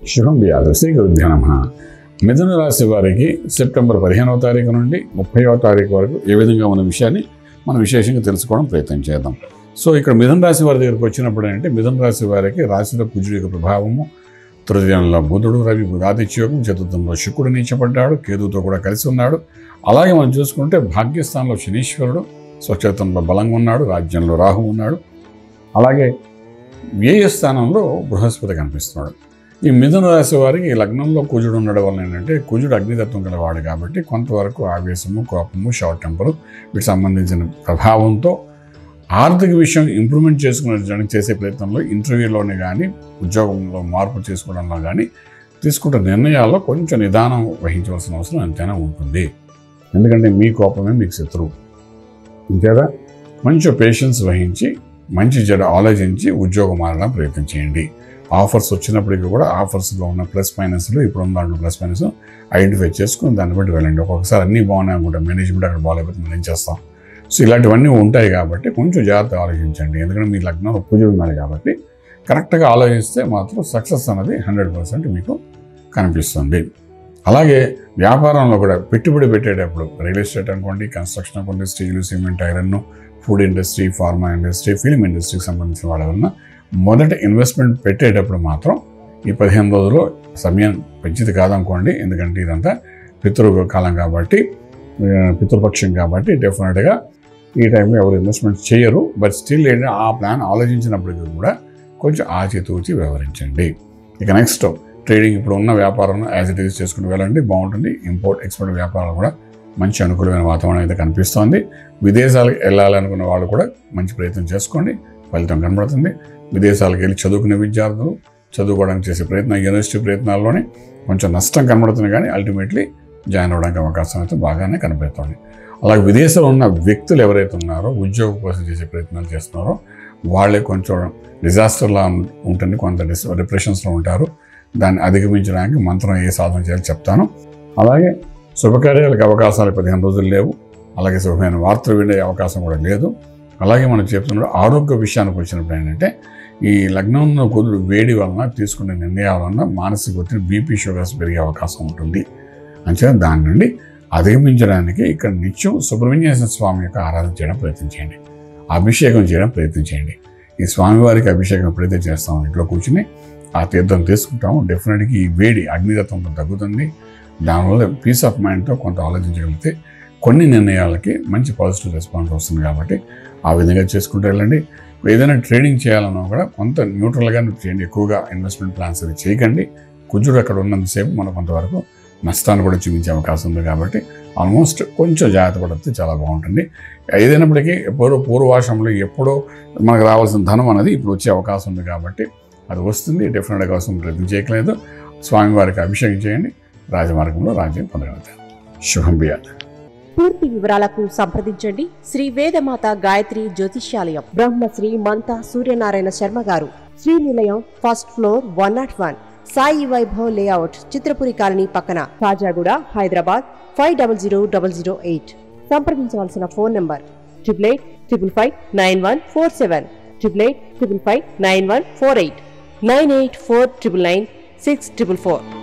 శుభం వ్యాధి శ్రీ గురుభ్యో నమః. మిథున రాశి వారికి సెప్టెంబర్ 15వ తారీఖు నుండి 30వ తారీఖు వరకు ఏ విధంగా ఉన్న విషయాన్ని మనం విశేషంగా తెలుసుకోవడం ప్రయత్నం చేద్దాం. సో ఇక్కడ మిథున రాశి వారి దగ్గరికి వచ్చినప్పుడు అంటే మిథున రాశి వారికి రాశిలో కుజుడి యొక్క ప్రభావము, తృతీయంలో బుధుడు, రవి బుధాదిత్యోగం, చతుర్థంలో శుక్రుడు నీచపడ్డాడు, కేతువుతో కూడా కలిసి ఉన్నాడు. అలాగే మనం చూసుకుంటే భాగ్యస్థానంలో శనీశ్వరుడు, స్వక్షేత్రంలో బలంగా ఉన్నాడు, రాజ్యంలో రాహు ఉన్నాడు. అలాగే వ్యయ స్థానంలో బృహస్పతి కనిపిస్తున్నాడు. ఈ మిథున రాశి వారికి లగ్నంలో కుజుడు ఉండడం వల్ల ఏంటంటే కుజుడు అగ్నితత్వం గలవాడు కాబట్టి కొంతవరకు ఆవేశము, కోపము, షార్ట్ టెంపరు వీటికి సంబంధించిన ప్రభావంతో ఆర్థిక విషయం ఇంప్రూవ్మెంట్ చేసుకునే చేసే ప్రయత్నంలో ఇంటర్వ్యూలోనే కానీ ఉద్యోగంలో మార్పు చేసుకోవడంలో కానీ తీసుకుంటున్న నిర్ణయాల్లో కొంచెం నిదానం వహించవలసిన అవసరం ఎంతైనా ఉంటుంది. ఎందుకంటే మీ కోపమే మీకు శత్రువు. ఇంకేదా మంచి పేషెన్స్ వహించి మంచి జడ ఆలోచించి ఉద్యోగం మారడం ప్రయత్నం చేయండి. ఆఫర్స్ వచ్చినప్పటికీ కూడా ఆఫర్స్లో ఉన్న ప్లస్ మైనస్లు ఇప్పుడు ఉన్న దాంట్లో ప్లస్ మైనస్ ఐడెంటిఫై చేసుకుని దాన్ని బట్టి వెళ్ళండి. ఒక్కొక్కసారి అన్నీ బాగున్నాయి అనుకుంటే మేనేజ్మెంట్ అక్కడ బాగాలేకపోతే మనం ఏం చేస్తాం. సో ఇలాంటివన్నీ ఉంటాయి కాబట్టి కొంచెం జాగ్రత్తగా ఆలోచించండి. ఎందుకంటే మీ లగ్నం కుజుడు ఉన్నారు కాబట్టి కరెక్ట్గా ఆలోచిస్తే మాత్రం సక్సెస్ అనేది 100% మీకు కనిపిస్తుంది. అలాగే వ్యాపారంలో కూడా పెట్టుబడి పెట్టేటప్పుడు రియల్ ఎస్టేట్ అనుకోండి, కన్స్ట్రక్షన్ అనుకోండి, steel, cement, iron, food industry, pharma industry, film ఇండస్ట్రీకి సంబంధించిన వాళ్ళ మొదట ఇన్వెస్ట్మెంట్ పెట్టేటప్పుడు మాత్రం ఈ 15 రోజులు సమయం పెంచిది కాదనుకోండి. ఎందుకంటే ఇదంతా పితృకాలం కాబట్టి, పితృపక్షం కాబట్టి డెఫినెట్గా ఈ టైంలో ఎవరు ఇన్వెస్ట్మెంట్ చేయరు. బట్ స్టిల్ ఏంటంటే ఆ ప్లాన్ ఆలోచించినప్పటికీ కూడా కొంచెం ఆచితూచి వ్యవహరించండి. ఇక నెక్స్ట్ ట్రేడింగ్, ఇప్పుడు ఉన్న వ్యాపారం యాజ్ ఇట్ ఈజ్ చేసుకుని వెళ్ళండి, బాగుంటుంది. ఇంపోర్ట్ ఎక్స్పోర్ట్ వ్యాపారాలు కూడా మంచి అనుకూలమైన వాతావరణం అయితే కనిపిస్తోంది. విదేశాలకు వెళ్ళాలనుకున్న వాళ్ళు కూడా మంచి ప్రయత్నం చేసుకోండి, ఫలితం కనబడుతుంది. విదేశాలకు వెళ్ళి చదువుకునే విద్యార్థులు చదువుకోవడానికి చేసే ప్రయత్నం, యూనివర్సిటీ ప్రయత్నాల్లోనే కొంచెం నష్టం కనబడుతుంది, కానీ అల్టిమేట్లీ జాయిన్ అవ్వడానికి అవకాశం అయితే బాగానే కనబడుతుంది. అలాగే విదేశంలో ఉన్న వ్యక్తులు ఎవరైతే ఉన్నారో ఉద్యోగం కోసం చేసే ప్రయత్నాలు చేస్తున్నారో వాళ్ళే కొంచెం డిజాస్టర్లా ఉంటుంది, కొంత డిప్రెషన్స్లో ఉంటారు. దాన్ని అధిగమించడానికి మంత్రం ఏ సాధన చేయాలో చెప్తాను. అలాగే శుభకార్యాలకు అవకాశాలు 15 రోజులు లేవు. అలాగే శుభమైన వార్తలు వినే అవకాశం కూడా లేదు. అలాగే మనం చెప్తున్నాడు ఆరోగ్య విషయానికి వచ్చినప్పుడు ఏంటంటే ఈ లగ్నంలో కుదురు వేడి వలన తీసుకునే నిర్ణయాల వలన మానసిక ఒత్తిడి, బీపీ, షుగర్స్ పెరిగే అవకాశం ఉంటుంది. అంచేత దాని నుండి అధిగమించడానికి ఇక్కడ నిత్యం సుబ్రహ్మణ్యేశ్వర స్వామి యొక్క ఆరాధన చేయడం ప్రయత్నం చేయండి, అభిషేకం చేయడం ప్రయత్నం చేయండి. ఈ స్వామివారికి అభిషేకం ఎప్పుడైతే చేస్తామో ఇంట్లో కూర్చుని ఆ తీర్థం తీసుకుంటాము, డెఫినెట్గా ఈ వేడి అగ్నితత్వంతో తగ్గుతుంది. దానివల్ల పీస్ ఆఫ్ మైండ్తో కొంత ఆలోచించగలిగితే కొన్ని నిర్ణయాలకి మంచి పాజిటివ్ రెస్పాన్స్ వస్తుంది. కాబట్టి ఆ విధంగా చేసుకుంటూ వెళ్ళండి. ఏదైనా ట్రేడింగ్ చేయాలన్నా కూడా కొంత న్యూట్రల్గానే చేయండి, ఎక్కువగా ఇన్వెస్ట్మెంట్ ప్లాన్స్ అది చేయకండి. కుజుడు అక్కడ ఉన్నంతసేపు మనకు కొంతవరకు నష్టాన్ని కూడా చూపించే అవకాశం ఉంది. కాబట్టి ఆల్మోస్ట్ కొంచెం జాగ్రత్త పడితే చాలా బాగుంటుంది. ఏదైనప్పటికీ పూర్వాశ్రమంలో ఎప్పుడో మనకు రావాల్సిన ధనం అనేది ఇప్పుడు వచ్చే అవకాశం ఉంది కాబట్టి అది వస్తుంది. డెఫినెట్గా కోసం ప్రయత్నం చేయట్లేదు. స్వామివారికి అభిషేకం చేయండి, రాజమార్గంలో రాజ్యం పొందగలుగుతారు. శుభం వ్యాధి. పూర్తి వివరాలకు సంప్రదించండి శ్రీ వేదమాత గాయత్రి జ్యోతిష్యాలయం, బ్రహ్మశ్రీ మంతా సూర్యనారాయణ శర్మ గారు, Srinilayam, first floor, 101, Sai Vaibhav layout, Chitrapuri colony పక్కన, కాజాగూడ, హైదరాబాద్ 500008. సంప్రదించవలసిన ఫోన్ నంబర్ 8855559147, 8855559148, 9849996644.